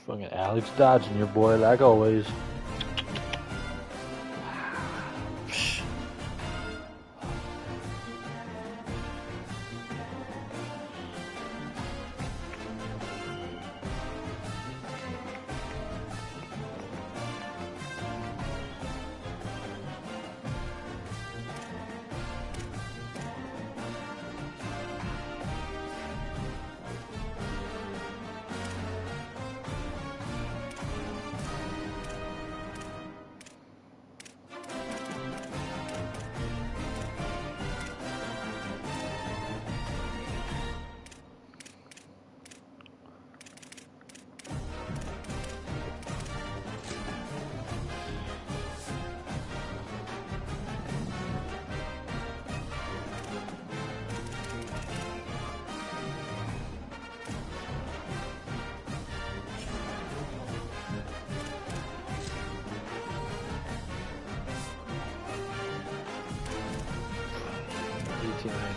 Fucking Alex dodging your boy like always.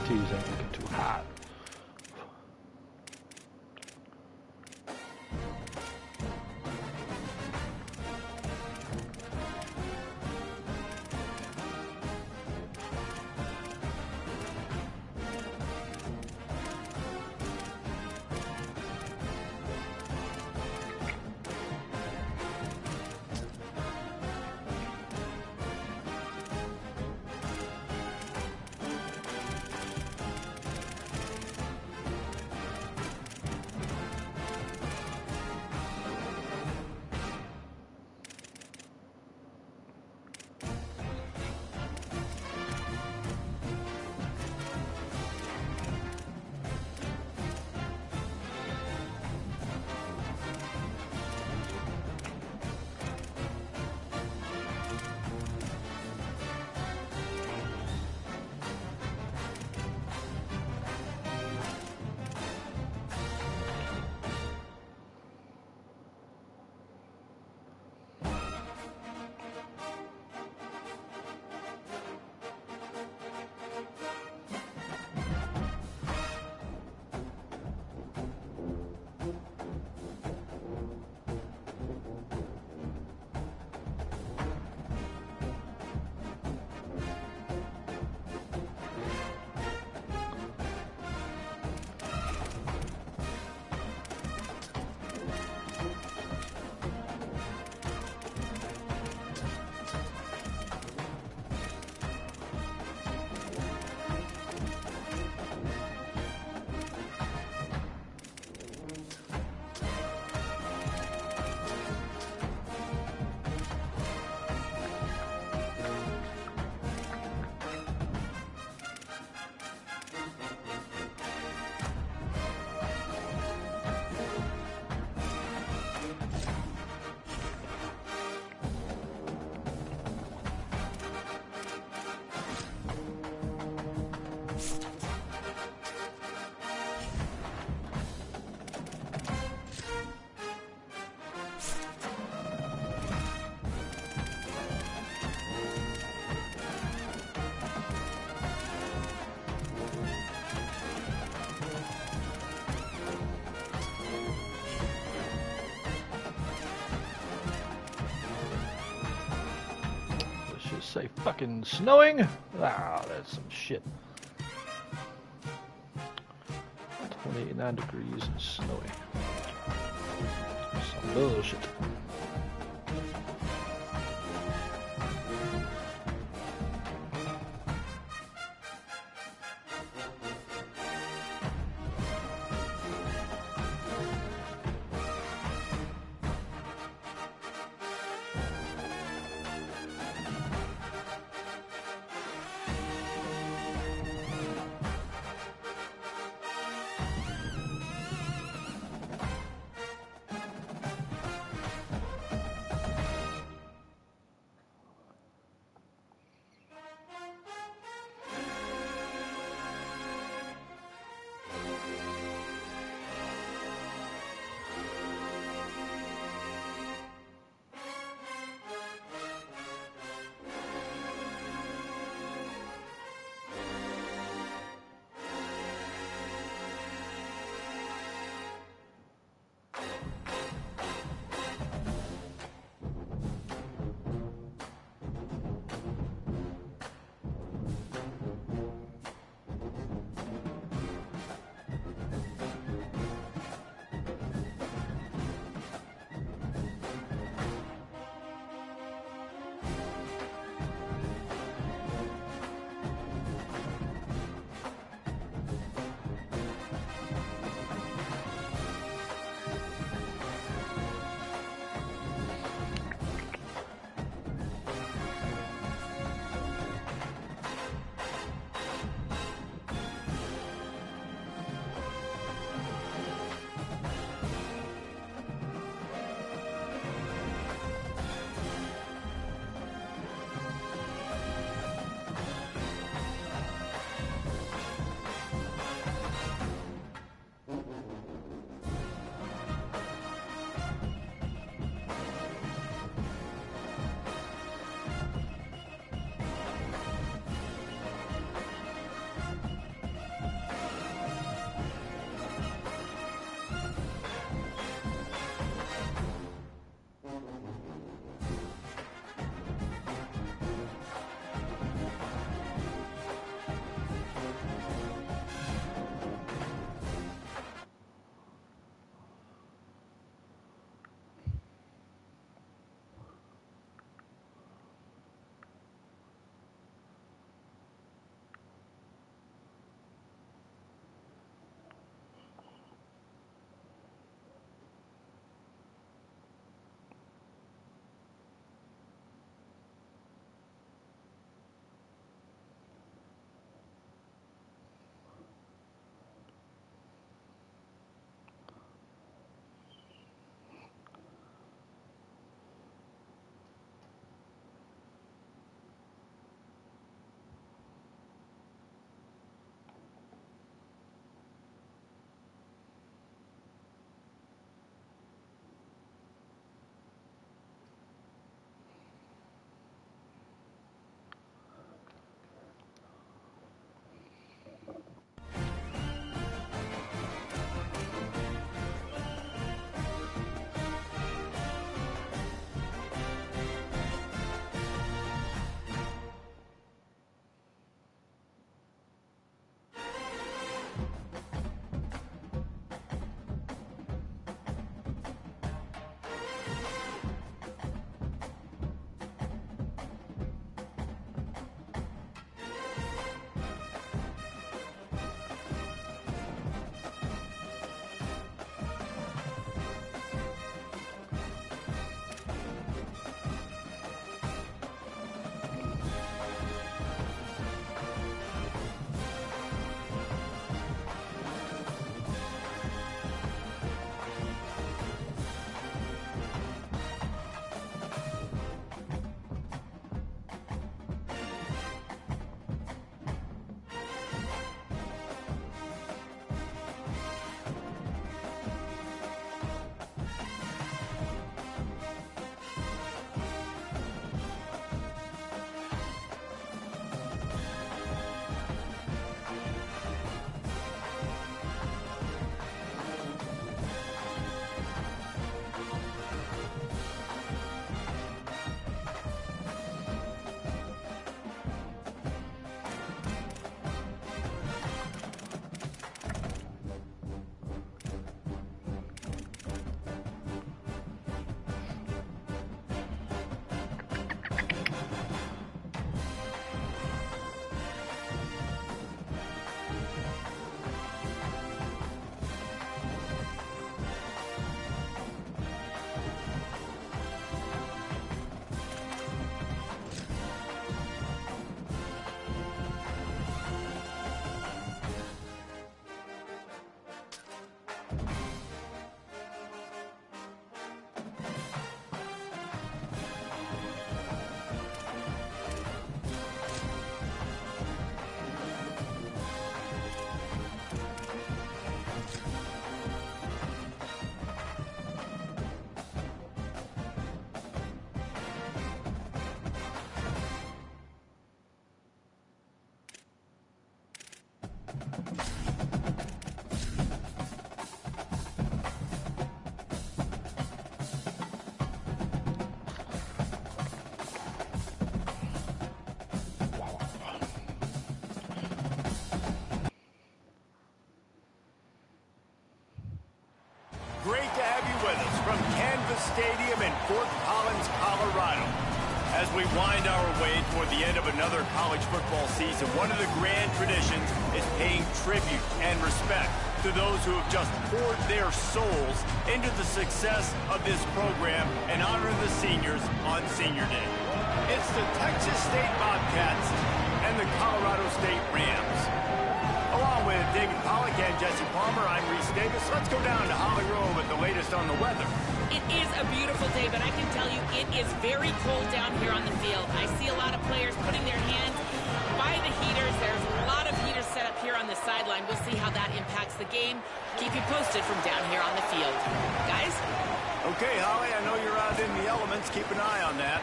teas ain't looking too hot. Say fucking snowing? Ah, that's some shit. 29 degrees and snowy. Some bullshit. great to have you with us from Canvas Stadium in Fort Collins, Colorado. As we wind our way toward the end of another college football season, one of the grand traditions is paying tribute and respect to those who have just poured their souls into the success of this program and honoring the seniors on Senior Day. It's the Texas State Bobcats and the Colorado State Rams. Along with David Pollack and Jesse Palmer, I'm Reese Davis. Let's go down to Holly Grove at the latest on the weather. It is a beautiful day, but I can tell you it is very cold down here on the field. I see a lot of players putting their hands by the heaters. There's a lot of heaters set up here on the sideline. We'll see how that impacts the game. Keep you posted from down here on the field. Guys? Okay, Holly, I know you're out in the elements. Keep an eye on that.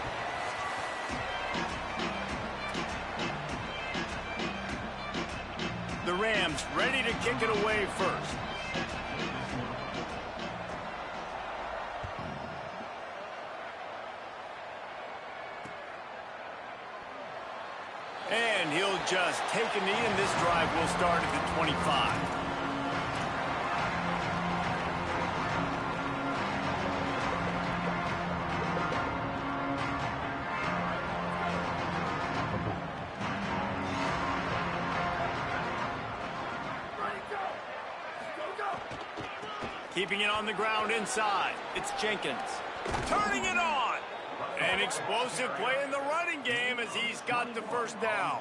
The Rams ready to kick it away first. And he'll just take a knee, and this drive will start at the 25. Keeping it on the ground inside. It's Jenkins. Turning it on. An explosive play in the running game as he's got the first down.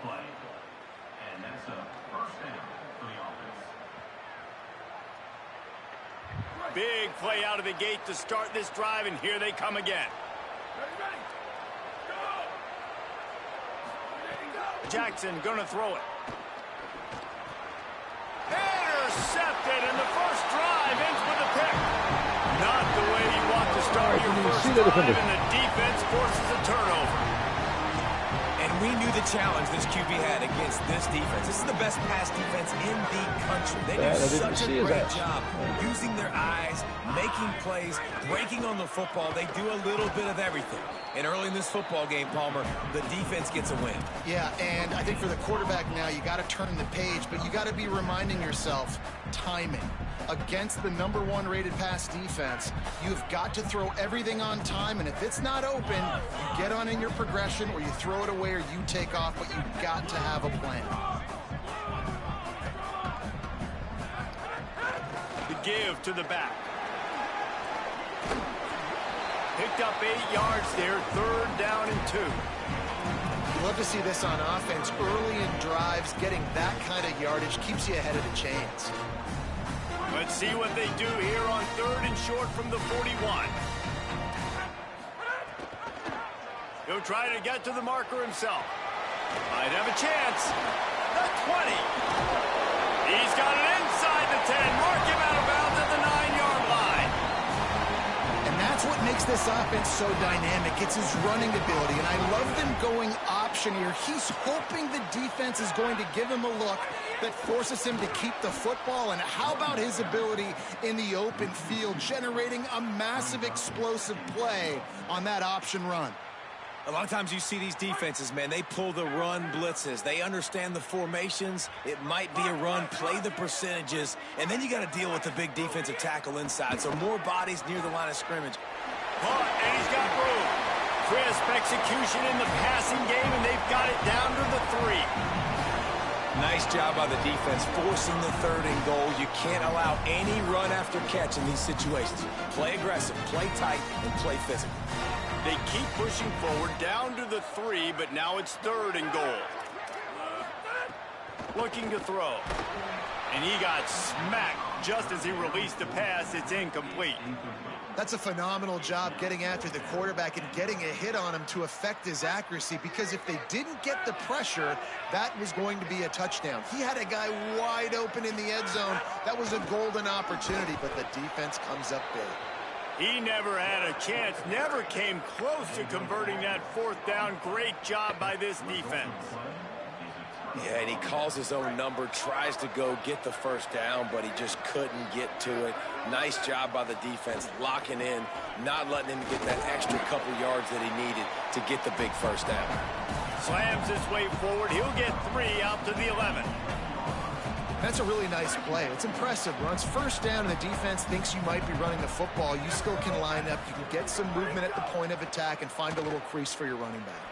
And that's a first down for the offense. Big play out of the gate to start this drive, and here they come again. Jackson gonna throw it. Intercepted, and the first drive ends with a pick. Not the way you want to start your first drive, and the defense forces a turnover. And we knew the challenge this QB had against this defense. This is the best pass defense in the country. They do such a great job using their eyes, making plays, breaking on the football. They do a little bit of everything. And early in this football game, Palmer, the defense gets a win. Yeah, and I think for the quarterback now, you got to turn the page, but you got to be reminding yourself timing. Against the #1 rated pass defense, you've got to throw everything on time, and if it's not open, you get on in your progression, or you throw it away, or you take off, but you've got to have a plan. The give to the back. Picked up 8 yards there, 3rd down and 2. You love to see this on offense. Early in drives, getting that kind of yardage keeps you ahead of the chains. Let's see what they do here on 3rd and short from the 41. He'll try to get to the marker himself. Might have a chance. The 20. He's got it inside the 10. Mark him out of bounds at the 9-yard line. And that's what makes this offense so dynamic. It's his running ability, and I love them going option here. He's hoping the defense is going to give him a look that forces him to keep the football. And how about his ability in the open field, generating a massive explosive play on that option run? A lot of times you see these defenses, man, they pull the run blitzes. They understand the formations. It might be a run, play the percentages, and then you got to deal with the big defensive tackle inside. So more bodies near the line of scrimmage. And he's got room. Crisp execution in the passing game, and they've got it down to the 3. Nice job by the defense forcing the 3rd and goal. You can't allow any run after catch in these situations. Play aggressive, play tight, and play physical. They keep pushing forward down to the 3, but now it's 3rd and goal. Looking to throw. And he got smacked just as he released the pass. It's incomplete. That's a phenomenal job getting after the quarterback and getting a hit on him to affect his accuracy, because if they didn't get the pressure, that was going to be a touchdown. He had a guy wide open in the end zone. That was a golden opportunity, but the defense comes up big. He never had a chance, never came close to converting that 4th down. Great job by this defense. Yeah, and he calls his own number, tries to go get the first down, but he just couldn't get to it. Nice job by the defense, locking in, not letting him get that extra couple yards that he needed to get the big first down. Slams his way forward. He'll get 3 out to the 11. That's a really nice play. It's impressive. Runs first down, and the defense thinks you might be running the football. You still can line up. You can get some movement at the point of attack and find a little crease for your running back.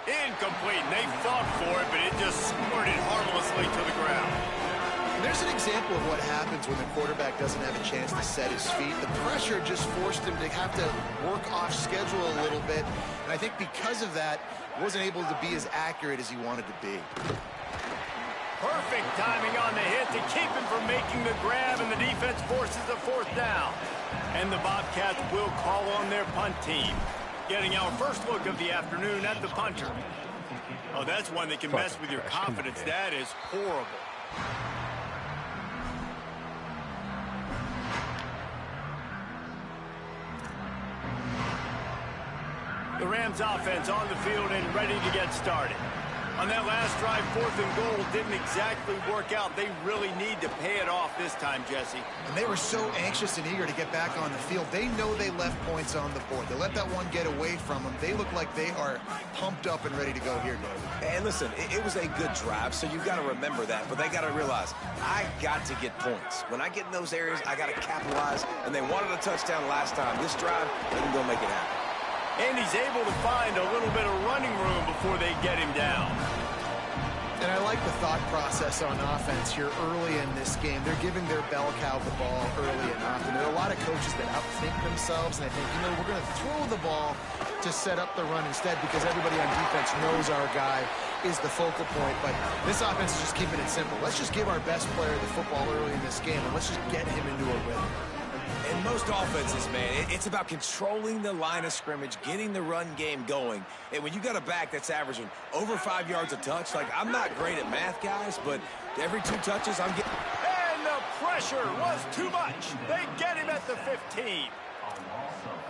Incomplete. They fought for it, but it just squirted harmlessly to the ground. And there's an example of what happens when the quarterback doesn't have a chance to set his feet. The pressure just forced him to have to work off schedule a little bit. And I think because of that, wasn't able to be as accurate as he wanted to be. Perfect timing on the hit to keep him from making the grab, and the defense forces a fourth down. And the Bobcats will call on their punt team. Getting our first look of the afternoon at the punter. Oh, that's one that can mess with your confidence. That is horrible. The Rams offense on the field and ready to get started. On that last drive, 4th and goal didn't exactly work out. They really need to pay it off this time, Jesse. And they were so anxious and eager to get back on the field. They know they left points on the board. They let that one get away from them. They look like they are pumped up and ready to go here, David. And listen, it was a good drive, so you've got to remember that. But they got to realize, I got to get points. When I get in those areas, I got to capitalize. And they wanted a touchdown last time. This drive, they can go make it happen. And he's able to find a little bit of running room before they get him down. And I like the thought process on offense here early in this game. They're giving their bell cow the ball early enough. And there are a lot of coaches that outthink themselves. And I think, you know, we're going to throw the ball to set up the run instead because everybody on defense knows our guy is the focal point. But this offense is just keeping it simple. Let's just give our best player the football early in this game, and let's just get him into a rhythm. In most offenses, man, it's about controlling the line of scrimmage, getting the run game going. And when you got a back that's averaging over 5 yards a touch, like, I'm not great at math, guys, but every 2 touches, I'm getting... And the pressure was too much. They get him at the 15.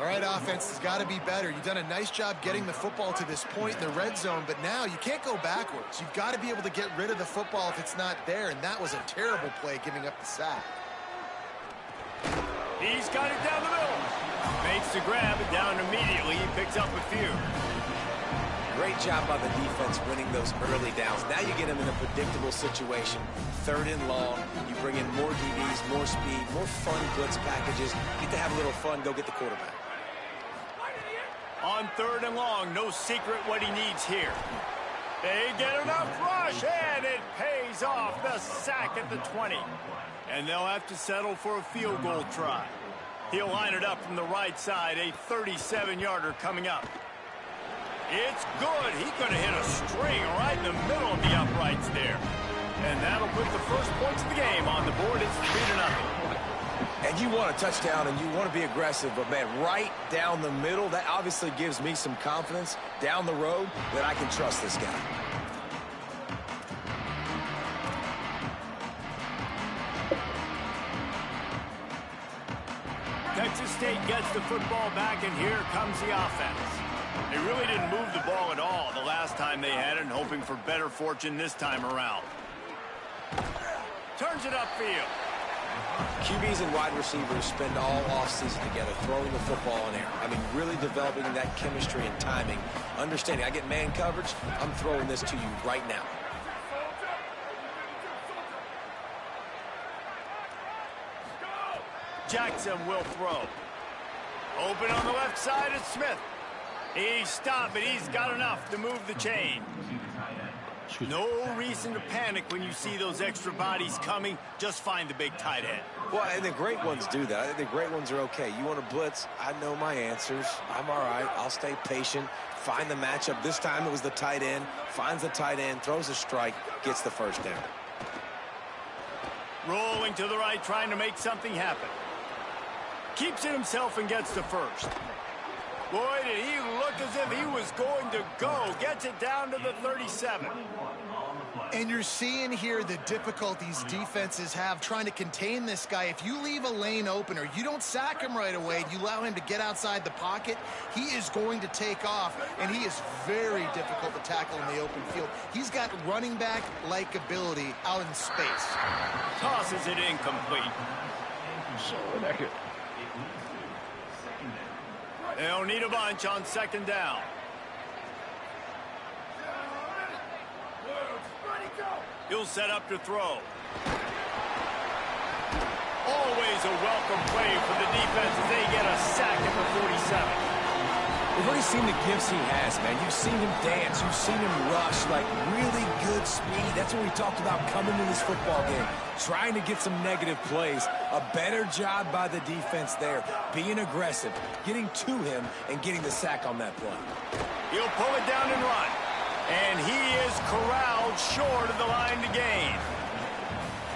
All right, offense has got to be better. You've done a nice job getting the football to this point in the red zone, but now you can't go backwards. You've got to be able to get rid of the football if it's not there, and that was a terrible play giving up the sack. He's got it down the middle. Makes the grab, and down immediately. He picks up a few. Great job by the defense winning those early downs. Now you get them in a predictable situation. 3rd and long. You bring in more DBs, more speed, more fun blitz packages. Get to have a little fun. Go get the quarterback. On 3rd and long, no secret what he needs here. They get enough rush, and it pays off. The sack at the 20. And they'll have to settle for a field goal try. He'll line it up from the right side, a 37-yarder coming up. It's good. He could have hit a string right in the middle of the uprights there. And that'll put the first points of the game on the board. It's 3-0. And you want a touchdown, and you want to be aggressive, but, man, right down the middle, that obviously gives me some confidence down the road that I can trust this guy. Texas State gets the football back, and here comes the offense. They really didn't move the ball at all the last time they had it, and hoping for better fortune this time around. Turns it upfield. QBs and wide receivers spend all offseason together throwing the football in air. I mean, really developing that chemistry and timing. Understanding, I get man coverage, I'm throwing this to you right now. Jackson will throw. Open on the left side is Smith. He stopped, but he's got enough to move the chain. No reason to panic when you see those extra bodies coming. Just find the big tight end. Well, and the great ones do that. I think the great ones are okay. You want to blitz? I know my answers. I'm all right. I'll stay patient. Find the matchup. This time it was the tight end. Finds the tight end, throws a strike, gets the first down. Rolling to the right, trying to make something happen. Keeps it himself and gets the first. Boy, did he look as if he was going to go. Gets it down to the 37. And you're seeing here the difficulties defenses have trying to contain this guy. If you leave a lane open or you don't sack him right away, you allow him to get outside the pocket, he is going to take off, and he is very difficult to tackle in the open field. He's got running back-like ability out in space. Tosses it incomplete. So inaccurate. They'll need a bunch on 2nd down. He'll set up to throw. Always a welcome play for the defense as they get a sack at the 47. We've already seen the gifts he has, man. You've seen him dance. You've seen him rush, like really good speed. That's what we talked about coming to this football game, trying to get some negative plays. A better job by the defense there, being aggressive, getting to him, and getting the sack on that play. He'll pull it down and run. And he is corralled short of the line to gain.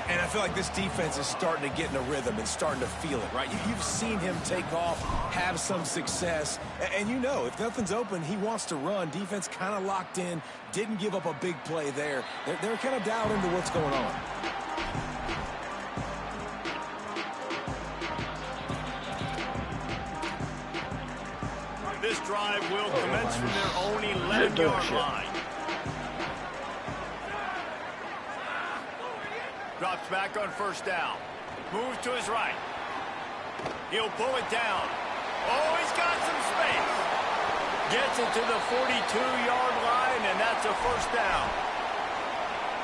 And I feel like this defense is starting to get in a rhythm and starting to feel it, right? You've seen him take off, have some success. And you know, if nothing's open, he wants to run. Defense kind of locked in, didn't give up a big play there. They're kind of dialed into what's going on. This drive will commence from their own 11-yard line. Drops back on first down. Moves to his right. He'll pull it down. Oh, he's got some space. Gets it to the 42-yard line, and that's a first down.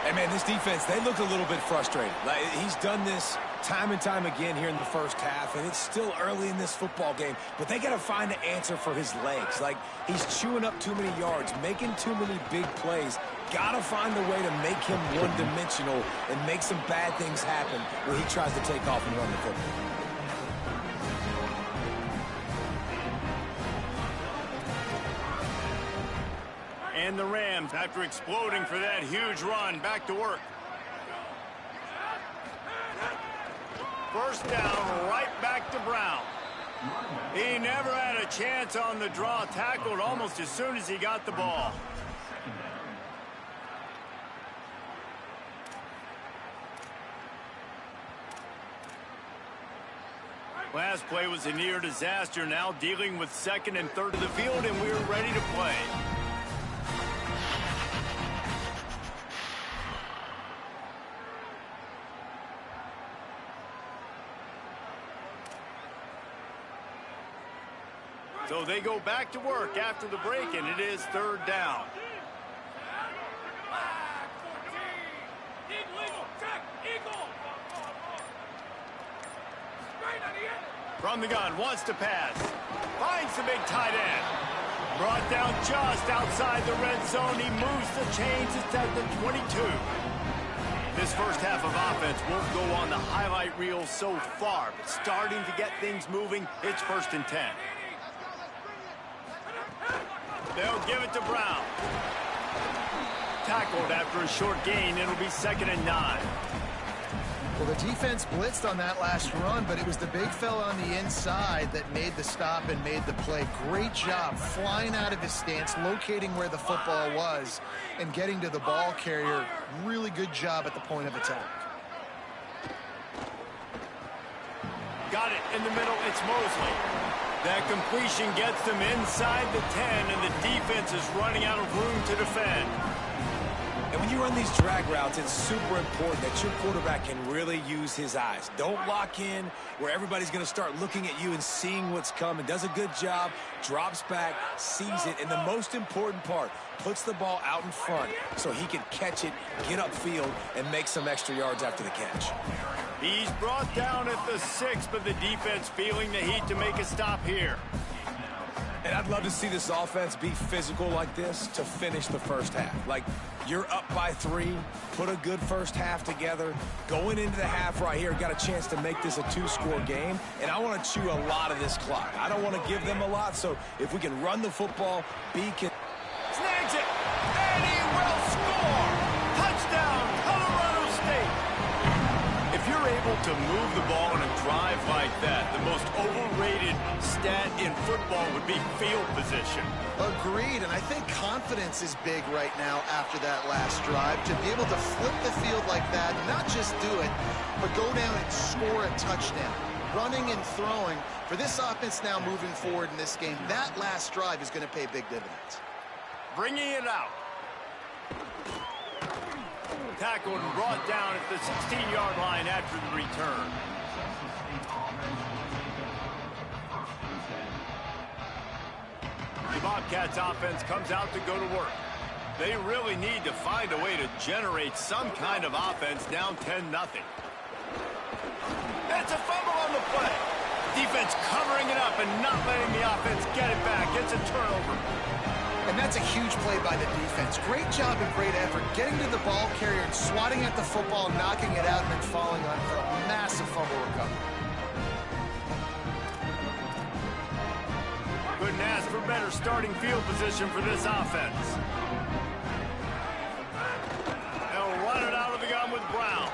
Hey, man, this defense, they look a little bit frustrated. Like, he's done this time and time again here in the first half, and it's still early in this football game, but they got to find an answer for his legs. Like, he's chewing up too many yards, making too many big plays. Got to find a way to make him one-dimensional and make some bad things happen when he tries to take off and run the football. And the Rams, after exploding for that huge run, back to work. First down, right back to Brown. He never had a chance on the draw, tackled almost as soon as he got the ball. Last play was a near disaster, now dealing with second and third of the field, and we're ready to play. So they go back to work after the break, and it is third down. From the gun, wants to pass. Finds the big tight end. Brought down just outside the red zone. He moves the chains. It's at the 22. This first half of offense won't go on the highlight reel so far, but starting to get things moving, it's 1st and 10. They'll give it to Brown. Tackled after a short gain. It'll be 2nd and 9. Well, the defense blitzed on that last run, but it was the big fella on the inside that made the stop and made the play. Great job flying out of his stance, locating where the football was, and getting to the ball carrier. Really good job at the point of attack. Got it in the middle. It's Mosley. That completion gets them inside the 10, and the defense is running out of room to defend. And when you run these drag routes, it's super important that your quarterback can really use his eyes. Don't lock in where everybody's going to start looking at you and seeing what's coming. Does a good job, drops back, sees it, and the most important part, puts the ball out in front so he can catch it, get upfield, and make some extra yards after the catch. He's brought down at the 6, but the defense feeling the heat to make a stop here. And I'd love to see this offense be physical like this to finish the first half. Like, you're up by 3, put a good first half together. Going into the half right here, got a chance to make this a 2-score game, and I want to chew a lot of this clock. I don't want to give them a lot, so if we can run the football, snags it, and he will score! Touchdown, Colorado State! If you're able to move the ball in a drive like that, the most overrated stat in football would be field position. Agreed, and I think confidence is big right now after that last drive. To be able to flip the field like that, not just do it, but go down and score a touchdown. Running and throwing, for this offense now moving forward in this game, that last drive is going to pay big dividends. Bringing it out. Tackled and brought down at the 16-yard line after the return. The Bobcats offense comes out to go to work. They really need to find a way to generate some kind of offense down 10-0. It's a fumble on the play. Defense covering it up and not letting the offense get it back. It's a turnover. And that's a huge play by the defense. Great job and great effort getting to the ball carrier and swatting at the football, knocking it out, and then falling on for a massive fumble recovery. Couldn't ask for better starting field position for this offense. They'll run it out of the gun with Brown.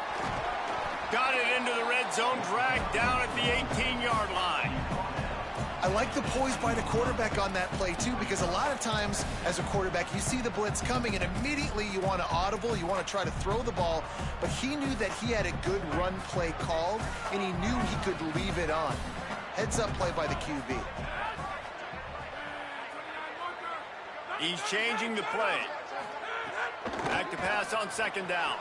Got it into the red zone, dragged down at the 18-yard line. I like the poise by the quarterback on that play, too, because a lot of times as a quarterback, you see the blitz coming, and immediately you want to audible, you want to try to throw the ball, but he knew that he had a good run play called, and he knew he could leave it on. Heads-up play by the QB. He's changing the play. Back to pass on second down.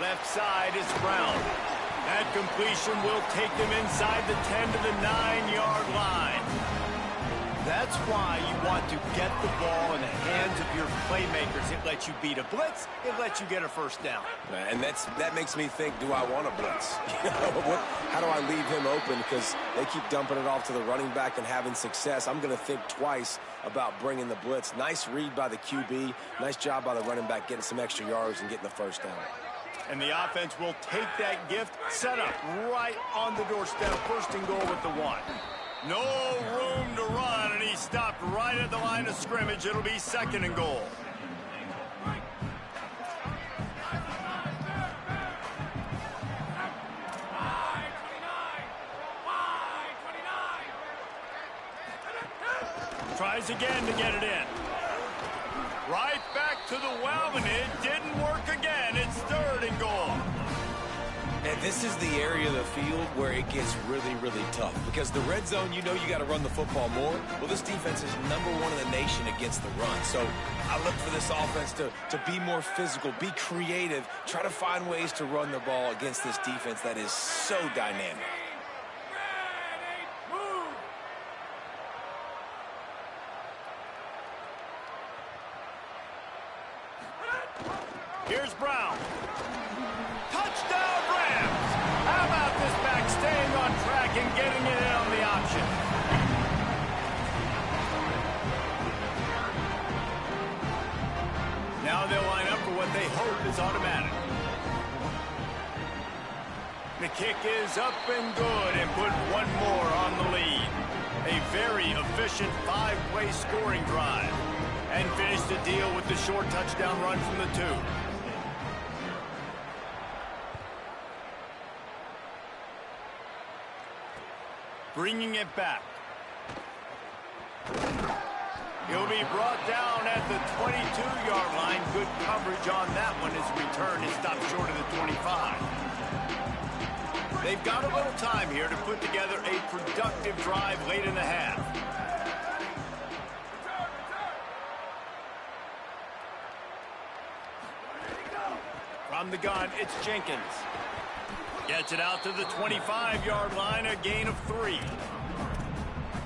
Left side is Brown. That completion will take them inside the 10 to the 9-yard line. That's why you want to get the ball in the hands of your playmakers. It lets you beat a blitz. It lets you get a first down. And that makes me think, do I want a blitz? How do I leave him open? Because they keep dumping it off to the running back and having success. I'm going to think twice about bringing the blitz. Nice read by the QB. Nice job by the running back getting some extra yards and getting the first down. And the offense will take that gift, set up right on the doorstep, first and goal with the 1. No room to run, and he stopped right at the line of scrimmage. It'll be second and goal. Tries again to get it in. Right back to the well, and it didn't work again. It's third and goal. And this is the area of the field where it gets really, really tough. Because the red zone, you know you got to run the football more. Well, this defense is #1 in the nation against the run. So I look for this offense to be more physical, be creative, try to find ways to run the ball against this defense that is so dynamic. Here's Brown. Touchdown, Rams! How about this back staying on track and getting it in on the option? Now they'll line up for what they hope is automatic. The kick is up and good and put one more on the lead. A very efficient 5-play scoring drive. And finish the deal with the short touchdown run from the 2. Bringing it back. He'll be brought down at the 22-yard line. Good coverage on that one. His return is stopped short of the 25. They've got a little time here to put together a productive drive late in the half. From the gun, it's Jenkins. Gets it out to the 25-yard line, a gain of 3.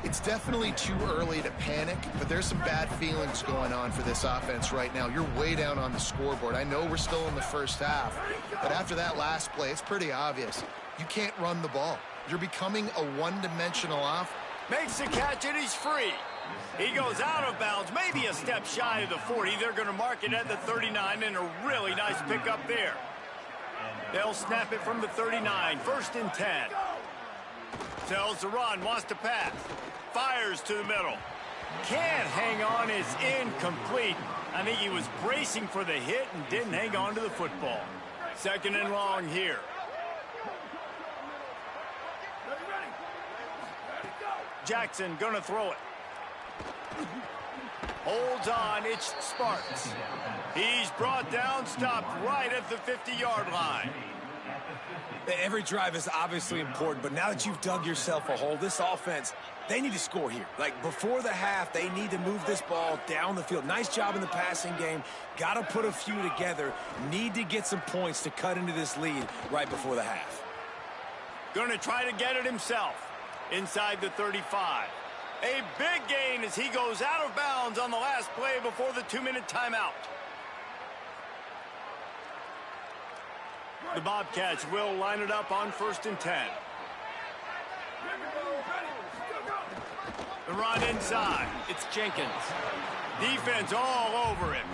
It's definitely too early to panic, but there's some bad feelings going on for this offense right now. You're way down on the scoreboard. I know we're still in the first half, but after that last play, it's pretty obvious. You can't run the ball. You're becoming a one-dimensional offense. Makes the catch, and he's free. He goes out of bounds, maybe a step shy of the 40. They're going to mark it at the 39, and a really nice pickup there. They'll snap it from the 39, first and 10. Tells the run, wants to pass. Fires to the middle. Can't hang on, it's incomplete. I think he was bracing for the hit and didn't hang on to the football. Second and long here. Jackson gonna throw it. Holds on, it's Sparks. He's brought down, stopped right at the 50-yard line. Every drive is obviously important, but now that you've dug yourself a hole, this offense, they need to score here. Like, before the half, they need to move this ball down the field. Nice job in the passing game. Got to put a few together. Need to get some points to cut into this lead right before the half. Going to try to get it himself inside the 35. A big gain as he goes out of bounds on the last play before the 2-minute timeout. The Bobcats will line it up on 1st and 10. The run inside. It's Jenkins. Defense all over him.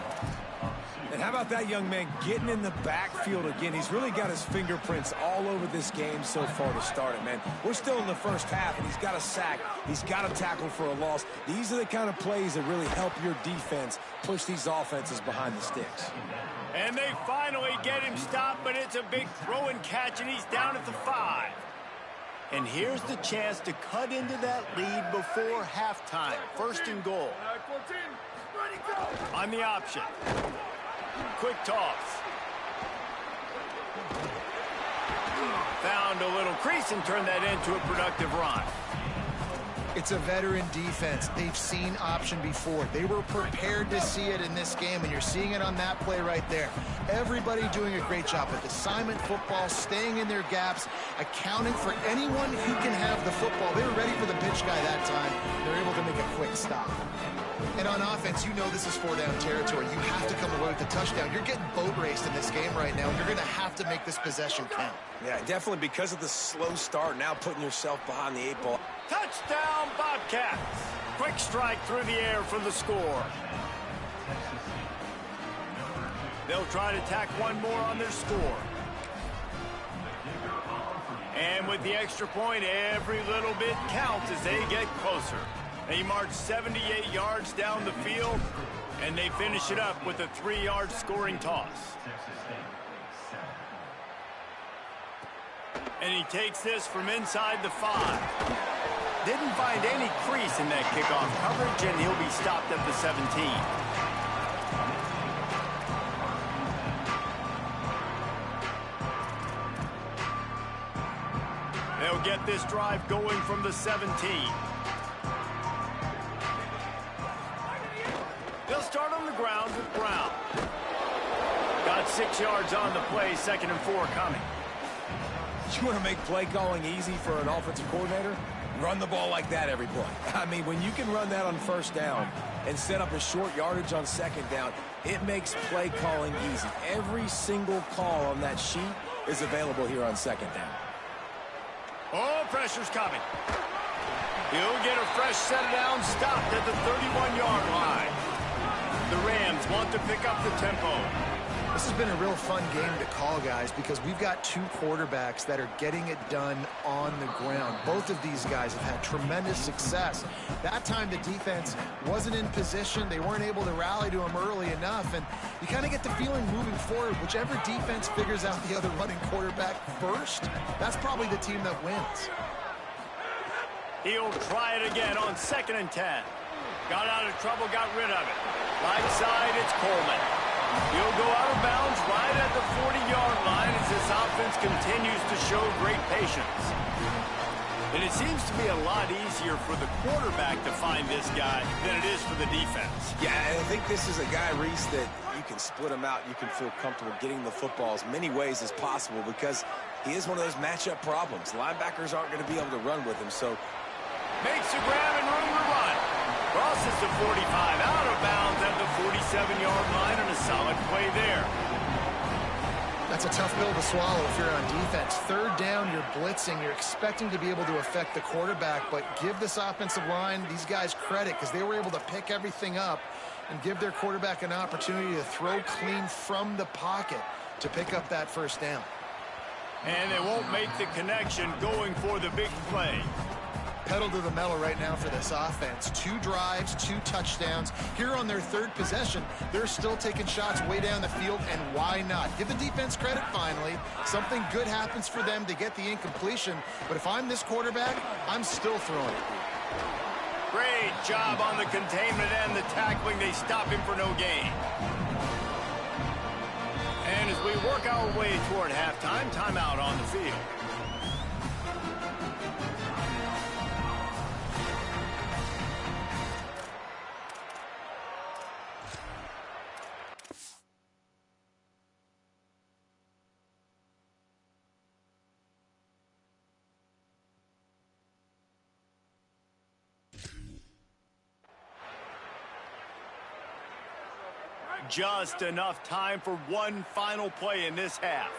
And how about that young man getting in the backfield again? He's really got his fingerprints all over this game so far to start it, man. We're still in the first half, and he's got a sack. He's got a tackle for a loss. These are the kind of plays that really help your defense push these offenses behind the sticks. And they finally get him stopped, but it's a big throw and catch, and he's down at the 5. And here's the chance to cut into that lead before halftime. 1st and goal. On the option. Quick toss. Found a little crease and turned that into a productive run. It's a veteran defense. They've seen option before. They were prepared to see it in this game, and you're seeing it on that play right there. Everybody doing a great job with assignment football, staying in their gaps, accounting for anyone who can have the football. They were ready for the pitch guy that time. They're able to make a quick stop. And on offense, you know this is 4-down territory. You have to come away with the touchdown. You're getting boat raced in this game right now, and you're going to have to make this possession count. Yeah, definitely because of the slow start, now putting yourself behind the 8 ball. Touchdown, Bobcats. Quick strike through the air for the score. They'll try to tack one more on their score. And with the extra point, every little bit counts as they get closer. They march 78 yards down the field, and they finish it up with a 3-yard scoring toss. And he takes this from inside the 5. Didn't find any crease in that kickoff coverage, and he'll be stopped at the 17. They'll get this drive going from the 17. They'll start on the ground with Brown. Got 6 yards on the play, 2nd and 4 coming. You want to make play calling easy for an offensive coordinator? Run the ball like that every play. I mean, when you can run that on 1st down and set up a short yardage on 2nd down, it makes play calling easy. Every single call on that sheet is available here on 2nd down. Oh, pressure's coming. He'll get a fresh set of downs stopped at the 31-yard line. The Rams want to pick up the tempo. This has been a real fun game to call, guys, because we've got 2 quarterbacks that are getting it done on the ground. Both of these guys have had tremendous success. That time the defense wasn't in position. They weren't able to rally to him early enough, and you kind of get the feeling moving forward, whichever defense figures out the other running quarterback first, that's probably the team that wins. He'll try it again on 2nd and 10. Got out of trouble, got rid of it. Right side, it's Coleman. He'll go out of bounds right at the 40-yard line as this offense continues to show great patience. And it seems to be a lot easier for the quarterback to find this guy than it is for the defense. Yeah, and I think this is a guy, Reese, that you can split him out. You can feel comfortable getting the football as many ways as possible because he is one of those matchup problems. Linebackers aren't going to be able to run with him, so makes a grab and room to run. Crosses the 45, out of bounds at the 47-yard line, and a solid play there. That's a tough pill to swallow if you're on defense. 3rd down, you're blitzing. You're expecting to be able to affect the quarterback, but give this offensive line, these guys, credit because they were able to pick everything up and give their quarterback an opportunity to throw clean from the pocket to pick up that 1st down. And they won't make the connection going for the big play. Pedal to the metal right now for this offense. 2 drives, 2 touchdowns. Here on their 3rd possession, they're still taking shots way down the field, and why not? Give the defense credit finally. Something good happens for them to get the incompletion, but if I'm this quarterback, I'm still throwing it. Great job on the containment and the tackling. They stop him for no gain. And as we work our way toward halftime, timeout on the field. Just enough time for one final play in this half.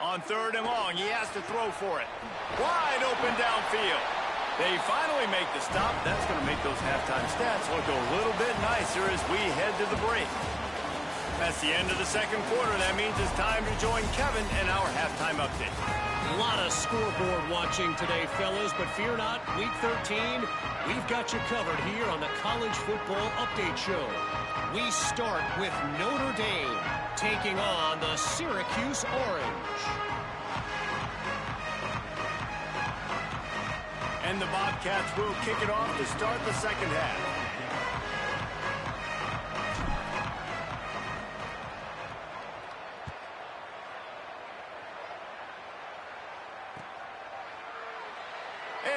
On 3rd and long, he has to throw for it. Wide open downfield. They finally make the stop. That's going to make those halftime stats look a little bit nicer as we head to the break. That's the end of the second quarter. That means it's time to join Kevin in our halftime update. A lot of scoreboard watching today, fellas, but fear not, Week 13, we've got you covered here on the College Football Update Show. We start with Notre Dame taking on the Syracuse Orange. And the Bobcats will kick it off to start the second half.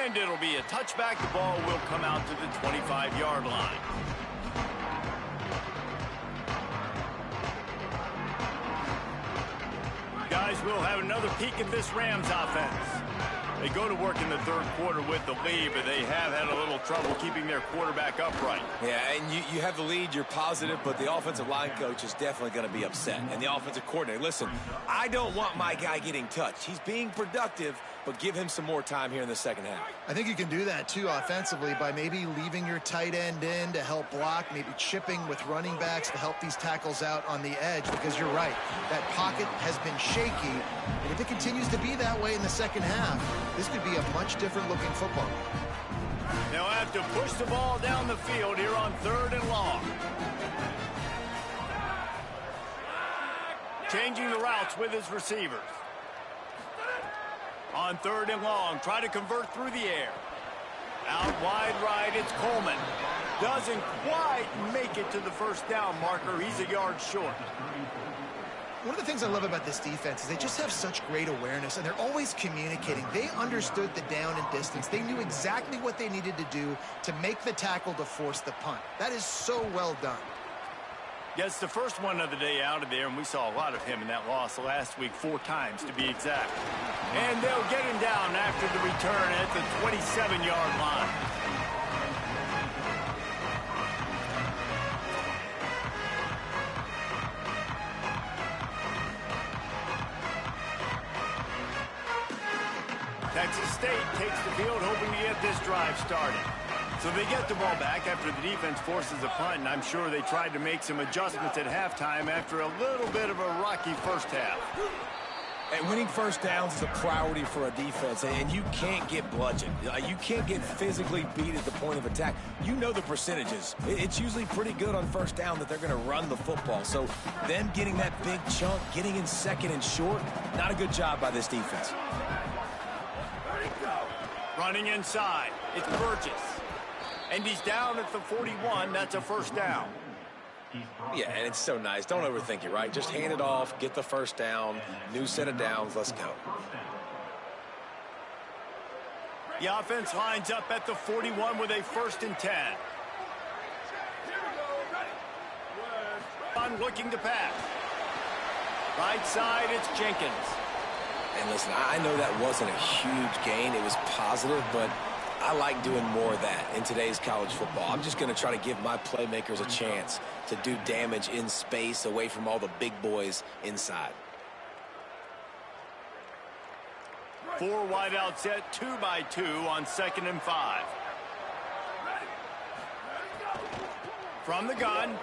And it'll be a touchback. The ball will come out to the 25-yard line. Guys, we'll have another peek at this Rams offense. They go to work in the third quarter with the lead, but they have had a little trouble keeping their quarterback upright. Yeah, and you have the lead, you're positive, but the offensive line coach is definitely going to be upset. And the offensive coordinator, listen, I don't want my guy getting touched. He's being productive, but give him some more time here in the second half. I think you can do that, too, offensively, by maybe leaving your tight end in to help block, maybe chipping with running backs to help these tackles out on the edge, because you're right, that pocket has been shaky, and if it continues to be that way in the second half, this could be a much different looking football. They'll have to push the ball down the field here on 3rd and long. Changing the routes with his receivers. On 3rd and long, try to convert through the air. Out wide right, it's Coleman. Doesn't quite make it to the first down marker. He's a yard short. One of the things I love about this defense is they just have such great awareness, and they're always communicating. They understood the down and distance. They knew exactly what they needed to do to make the tackle to force the punt. That is so well done. Gets the first one of the day out of there, and we saw a lot of him in that loss last week, 4 times to be exact. And they'll get him down after the return at the 27-yard line. Texas State takes the field, hoping to get this drive started. So they get the ball back after the defense forces a punt, and I'm sure they tried to make some adjustments at halftime after a little bit of a rocky first half. And winning first downs is a priority for a defense, and you can't get bludgeoned. You can't get physically beat at the point of attack. You know the percentages. It's usually pretty good on first down that they're going to run the football. So them getting that big chunk, getting in second and short, not a good job by this defense. Running inside, it's Burgess. And he's down at the 41. That's a first down. Yeah, and it's so nice. Don't overthink it, right? Just hand it off, get the first down, new set of downs, let's go. The offense lines up at the 41 with a 1st and 10. On looking to pass. Right side, it's Jenkins. And listen, I know that wasn't a huge gain. It was positive, but I like doing more of that in today's college football. I'm just going to try to give my playmakers a chance to do damage in space away from all the big boys inside. 4 wide out set, 2 by 2 on 2nd and 5. From the gun.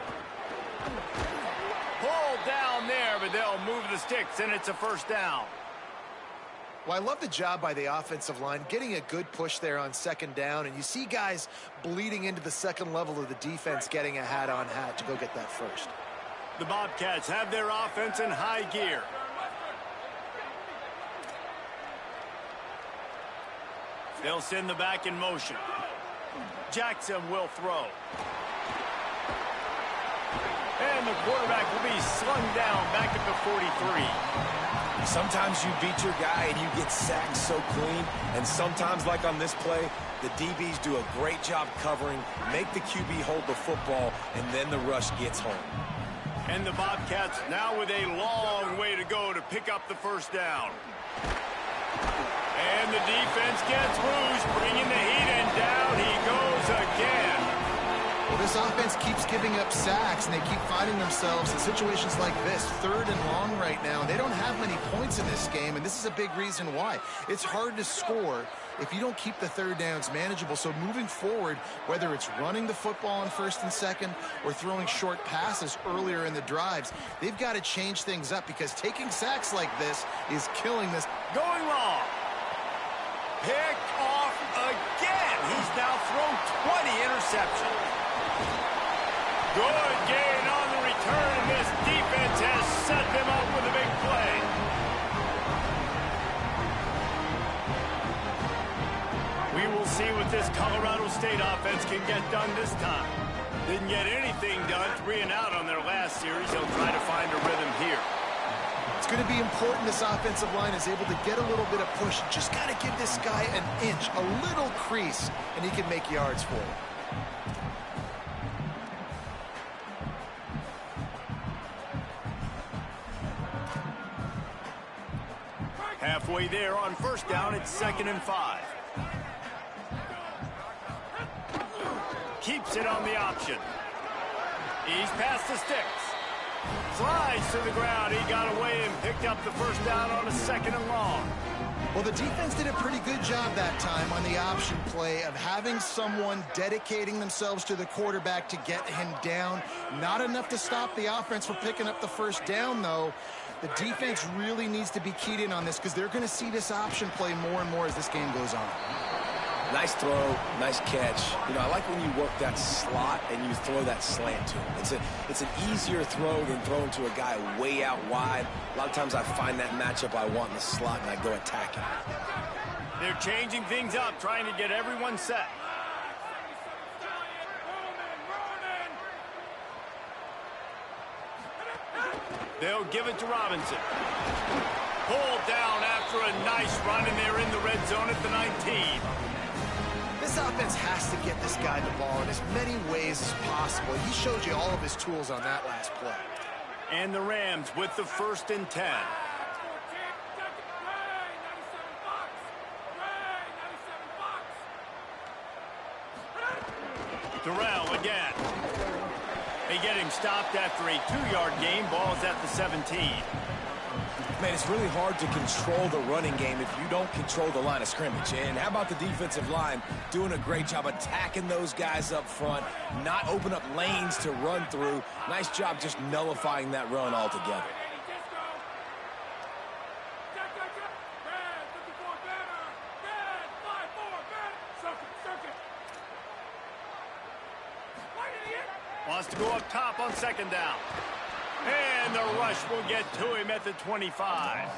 Pulled down there, but they'll move the sticks, and it's a first down. Well, I love the job by the offensive line, getting a good push there on 2nd down, and you see guys bleeding into the second level of the defense getting a hat-on-hat to go get that first. The Bobcats have their offense in high gear. They'll send the back in motion. Jackson will throw. And the quarterback will be slung down back at the 43. Sometimes you beat your guy and you get sacked so clean, and sometimes, like on this play, the DBs do a great job covering, make the QB hold the football, and then the rush gets home. And the Bobcats now with a long way to go to pick up the first down. And the defense gets loose, bringing the heat, and down he goes again. Well, this this offense keeps giving up sacks and they keep finding themselves in situations like this, 3rd and long right now. They don't have many points in this game, and this is a big reason why. It's hard to score if you don't keep the 3rd downs manageable. So moving forward, whether it's running the football on 1st and 2nd or throwing short passes earlier in the drives, they've got to change things up because taking sacks like this is killing this. Going long. Picked off again. He's now thrown 20 interceptions. Good gain on the return, and this defense has set them up with a big play. We will see what this Colorado State offense can get done this time. Didn't get anything done, 3 and out on their last series. They'll try to find a rhythm here. It's going to be important this offensive line is able to get a little bit of push. Just got to give this guy an inch, a little crease, and he can make yards for it. Halfway there on 1st down, it's 2nd and 5. Keeps it on the option. He's past the sticks. Slides to the ground. He got away and picked up the 1st down on a 2nd and long. Well, the defense did a pretty good job that time on the option play of having someone dedicating themselves to the quarterback to get him down. Not enough to stop the offense from picking up the 1st down, though. The defense really needs to be keyed in on this because they're going to see this option play more and more as this game goes on. Nice throw, nice catch. You know, I like when you work that slot and you throw that slant to him. It's an easier throw than throwing to a guy way out wide. A lot of times I find that matchup I want in the slot and I go attack him. They're changing things up, trying to get everyone set. They'll give it to Robinson. Pulled down after a nice run, and they're in the red zone at the 19. This offense has to get this guy the ball in as many ways as possible. He showed you all of his tools on that last play. And the Rams with the 1st and 10. Terrell again. They get him stopped after a 2-yard gain. Ball's at the 17. Man, it's really hard to control the running game if you don't control the line of scrimmage. And how about the defensive line doing a great job attacking those guys up front, not open up lanes to run through. Nice job just nullifying that run altogether. Wants to go up top on 2nd down. And the rush will get to him at the 25.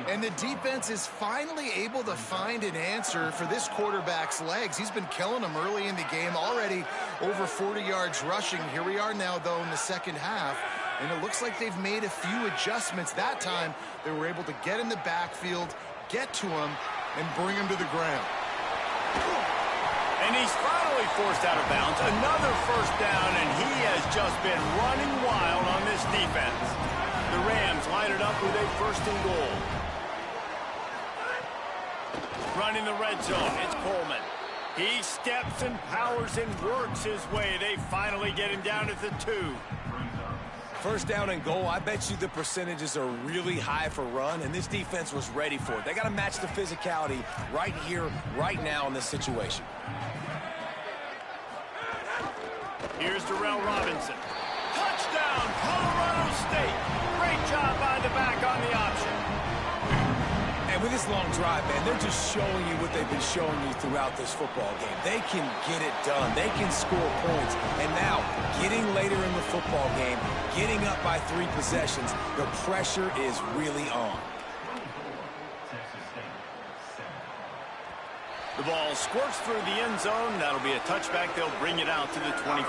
And the defense is finally able to find an answer for this quarterback's legs. He's been killing them early in the game, already over 40 yards rushing. Here we are now, though, in the 2nd half. And it looks like they've made a few adjustments. That time, they were able to get in the backfield, get to him, and bring him to the ground. And he's finally forced out of bounds. Another 1st down, and he has just been running wild on this defense. The Rams line it up with a 1st and goal. Running the red zone, it's Coleman. He steps and powers and works his way. They finally get him down at the 2. 1st down and goal, I bet you the percentages are really high for run, and this defense was ready for it. They got to match the physicality right here, right now in this situation. Here's Darrell Robinson. Touchdown, Colorado State. Great job by the back on the option. And with this long drive, man, they're just showing you what they've been showing you throughout this football game. They can get it done. They can score points. And now, getting later in the football game, getting up by 3 possessions, the pressure is really on. The ball squirts through the end zone. That'll be a touchback. They'll bring it out to the 25.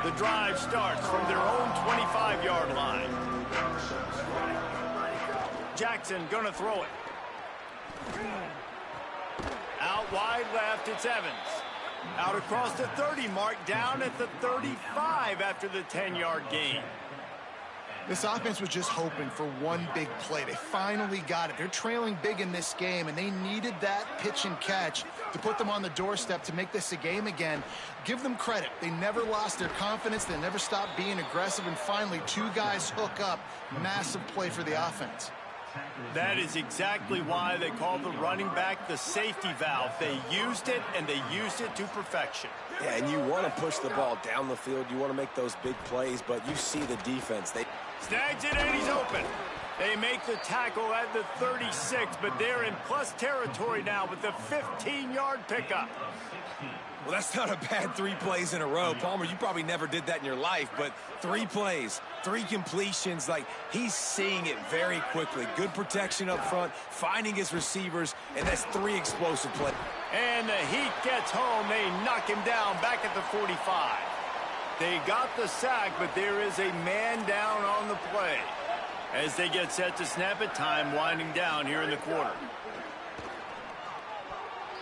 The drive starts from their own 25-yard line. Jackson gonna throw it. Out wide left, it's Evans. Out across the 30 mark, down at the 35 after the 10-yard gain. This offense was just hoping for one big play. They finally got it. They're trailing big in this game, and they needed that pitch and catch to put them on the doorstep to make this a game again. Give them credit. They never lost their confidence. They never stopped being aggressive, and finally, two guys hook up. Massive play for the offense. That is exactly why they call the running back the safety valve. They used it, and they used it to perfection. Yeah, and you want to push the ball down the field. You want to make those big plays, but you see the defense. They snags it, and he's open. They make the tackle at the 36, but they're in plus territory now with the 15-yard pickup. Well, that's not a bad 3 plays in a row. Palmer, you probably never did that in your life, but 3 plays, 3 completions, like he's seeing it very quickly. Good protection up front, finding his receivers, and that's 3 explosive plays. And the Heat gets home. They knock him down back at the 45. They got the sack, but there is a man down on the play. As they get set to snap it, time winding down here in the quarter.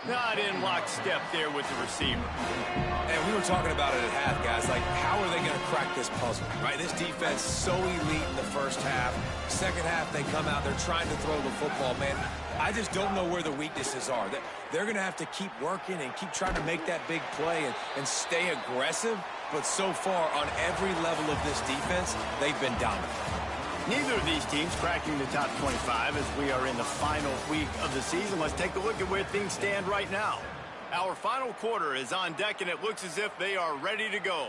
Not in lockstep there with the receiver. And we were talking about it at half, guys. Like, how are they going to crack this puzzle, right? This defense so elite in the first half. Second half, they come out. They're trying to throw the football, man. I just don't know where the weaknesses are. They're going to have to keep working and keep trying to make that big play and stay aggressive. But so far, on every level of this defense, they've been dominant. Neither of these teams cracking the top 25 as we are in the final week of the season. Let's take a look at where things stand right now. Our final quarter is on deck, and it looks as if they are ready to go.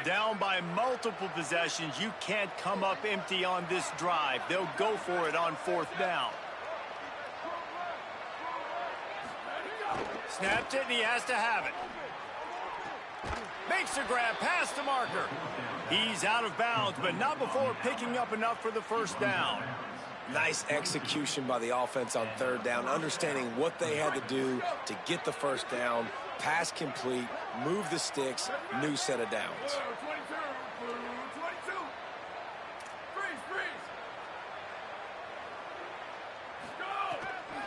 Down by multiple possessions, you can't come up empty on this drive. They'll go for it on 4th down. Snapped it, and he has to have it. Makes a grab past the marker. He's out of bounds, but not before picking up enough for the 1st down. Nice execution by the offense on 3rd down, understanding what they had to do to get the 1st down, pass complete, move the sticks, new set of downs.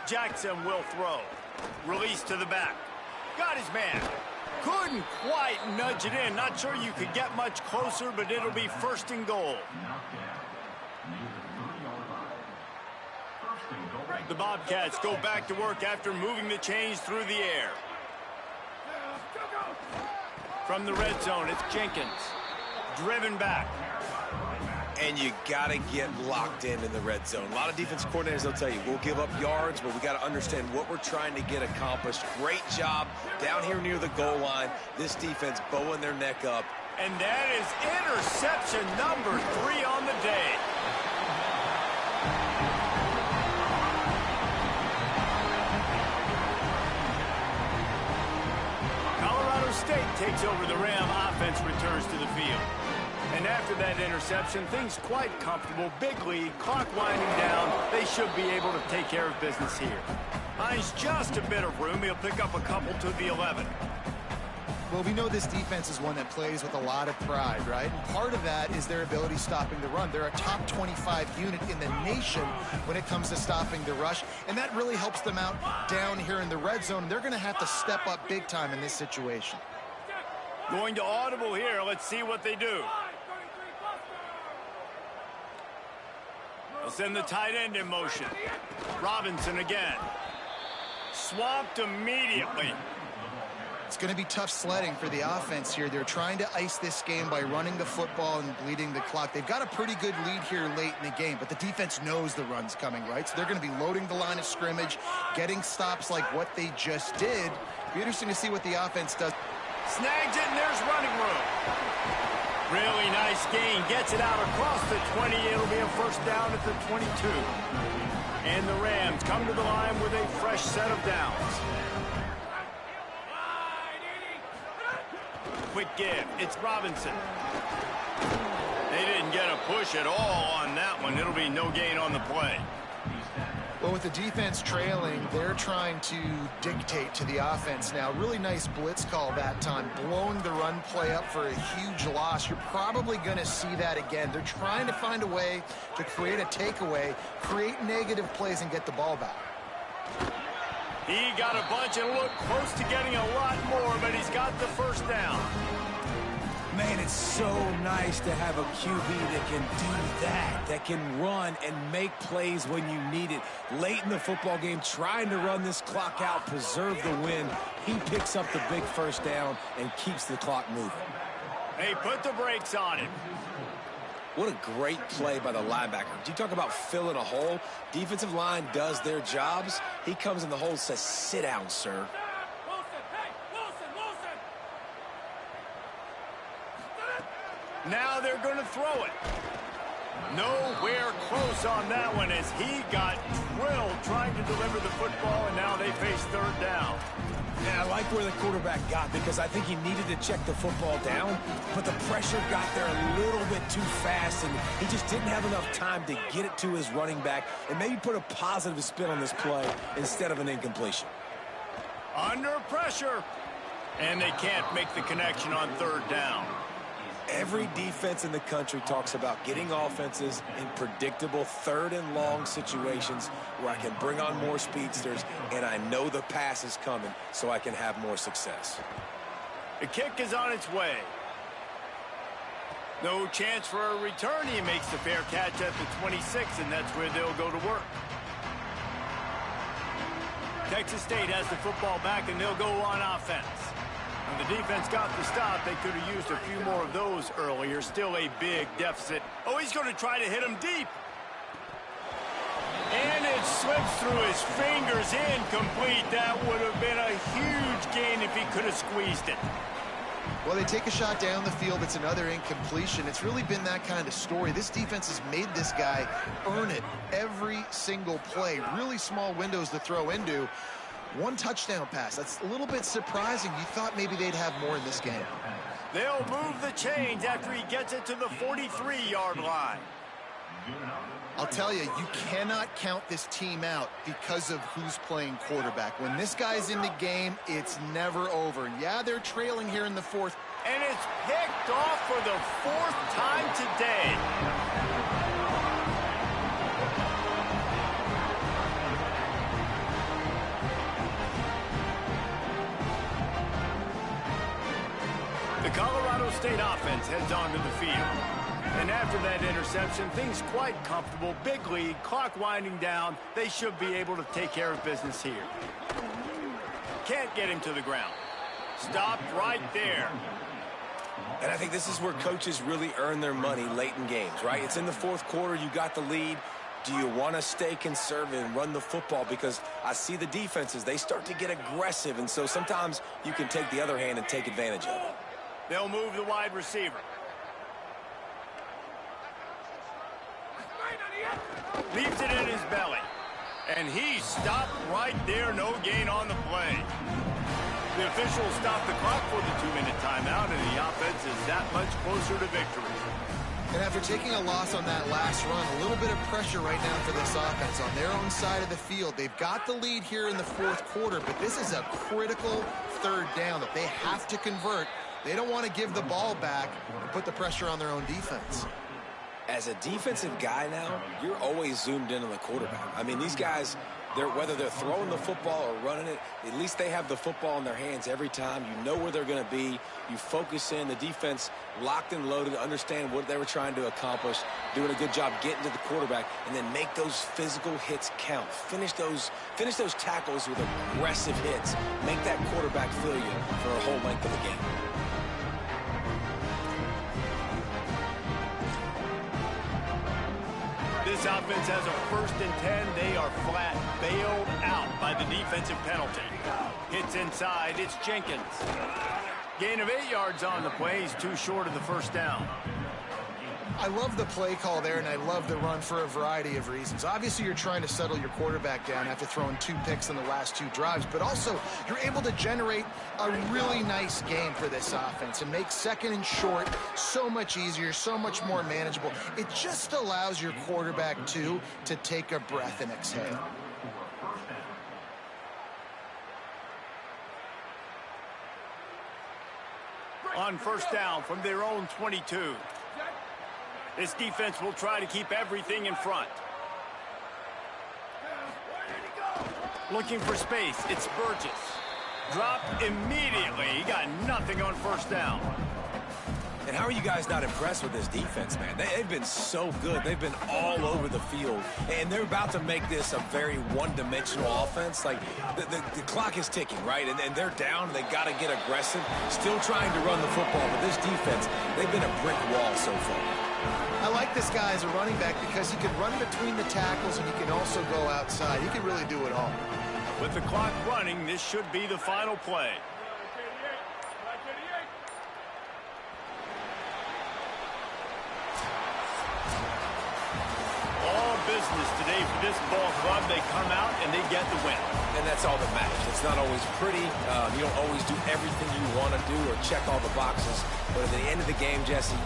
Jackson will throw. Release to the back. Got his man. Couldn't quite nudge it in. Not sure you could get much closer, but it'll be 1st and goal. The Bobcats go back to work after moving the chains through the air. From the red zone, it's Jenkins. Driven back. And you got to get locked in the red zone. A lot of defense coordinators, they'll tell you, we'll give up yards, but we got to understand what we're trying to get accomplished. Great job down here near the goal line. This defense bowing their neck up. And that is interception number 3 on the day. Colorado State takes over the Ram. Offense returns to the field. And after that interception, things quite comfortable. Big lead, clock winding down. They should be able to take care of business here. Finds just a bit of room. He'll pick up a couple to the 11. Well, we know this defense is one that plays with a lot of pride, right? And part of that is their ability stopping the run. They're a top 25 unit in the nation when it comes to stopping the rush, and that really helps them out down here in the red zone. They're going to have to step up big time in this situation. Going to audible here. Let's see what they do. They'll send the tight end in motion. Robinson again. Swamped immediately. It's going to be tough sledding for the offense here. They're trying to ice this game by running the football and bleeding the clock. They've got a pretty good lead here late in the game, but the defense knows the run's coming, right? So they're going to be loading the line of scrimmage, getting stops like what they just did. It'll be interesting to see what the offense does. Snags it, and there's running room. Really nice gain. Gets it out across the 20. It'll be a 1st down at the 22. And the Rams come to the line with a fresh set of downs. Quick give. It's Robinson. They didn't get a push at all on that one. It'll be no gain on the play. Well, with the defense trailing, they're trying to dictate to the offense now. Really nice blitz call that time, blowing the run play up for a huge loss. You're probably going to see that again. They're trying to find a way to create a takeaway, create negative plays, and get the ball back. He got a bunch and looked close to getting a lot more, but he's got the first down. Man, it's so nice to have a QB that can do that can run and make plays when you need it. Late in the football game, trying to run this clock out, preserve the win. He picks up the big first down and keeps the clock moving. Hey, put the brakes on him. What a great play by the linebacker. You talk about filling a hole. Defensive line does their jobs. He comes in the hole and says, sit down, sir. Now they're going to throw it. Nowhere close on that one as he got drilled trying to deliver the football, and now they face third down. Yeah, I like where the quarterback got because I think he needed to check the football down, but the pressure got there a little bit too fast, and he just didn't have enough time to get it to his running back and maybe put a positive spin on this play instead of an incompletion. Under pressure, and they can't make the connection on third down. Every defense in the country talks about getting offenses in predictable third and long situations where I can bring on more speedsters and I know the pass is coming so I can have more success. The kick is on its way. No chance for a return. He makes the fair catch at the 26, and that's where they'll go to work. Texas State has the football back, and they'll go on offense. When the defense got the stop, they could have used a few more of those earlier. Still a big deficit. Oh, he's going to try to hit him deep. And it slips through his fingers, incomplete. That would have been a huge gain if he could have squeezed it. Well, they take a shot down the field. It's another incompletion. It's really been that kind of story. This defense has made this guy earn it every single play. Really small windows to throw into. One touchdown pass. That's a little bit surprising. You thought maybe they'd have more in this game. They'll move the chains after he gets it to the 43-yard line. I'll tell you, you cannot count this team out because of who's playing quarterback. When this guy's in the game, it's never over. Yeah, they're trailing here in the fourth. And it's picked off for the fourth time today. The Colorado State offense heads onto the field. And after that interception, things quite comfortable. Big lead, clock winding down. They should be able to take care of business here. Can't get him to the ground. Stopped right there. And I think this is where coaches really earn their money late in games, right? It's in the fourth quarter. You got the lead. Do you want to stay conservative and run the football? Because I see the defenses, they start to get aggressive. And so sometimes you can take the other hand and take advantage of it. They'll move the wide receiver. Leaves it in his belly. And he stopped right there. No gain on the play. The officials stopped the clock for the 2-minute timeout, and the offense is that much closer to victory. And after taking a loss on that last run, a little bit of pressure right now for this offense on their own side of the field. They've got the lead here in the fourth quarter, but this is a critical third down that they have to convert. They don't want to give the ball back and put the pressure on their own defense. As a defensive guy now, you're always zoomed in on the quarterback. I mean, these guys, whether they're throwing the football or running it, at least they have the football in their hands every time. You know where they're going to be. You focus in. The defense locked and loaded, understand what they were trying to accomplish, doing a good job getting to the quarterback, and then make those physical hits count. Finish those tackles with aggressive hits. Make that quarterback feel you for a whole length of the game. This offense has a 1st and 10. They are flat bailed out by the defensive penalty. Hits inside. It's Jenkins. Gain of 8 yards on the play. He's too short of the first down. I love the play call there, and I love the run for a variety of reasons. Obviously, you're trying to settle your quarterback down after throwing 2 picks in the last 2 drives, but also you're able to generate a really nice game for this offense and make 2nd and short so much easier, so much more manageable. It just allows your quarterback, too, to take a breath and exhale. On first down from their own 22. This defense will try to keep everything in front. Looking for space. It's Burgess. Dropped immediately. He got nothing on first down. And how are you guys not impressed with this defense, man? They've been so good. They've been all over the field. And they're about to make this a very one-dimensional offense. Like, the clock is ticking, right? And they're down. They got to get aggressive. Still trying to run the football. But this defense, they've been a brick wall so far. I like this guy as a running back because he can run between the tackles and he can also go outside. He can really do it all. With the clock running, this should be the final play. Business today for this ball club. They come out and they get the win. And that's all that matters. It's not always pretty. You don't always do everything you want to do or check all the boxes. But at the end of the game, Jesse,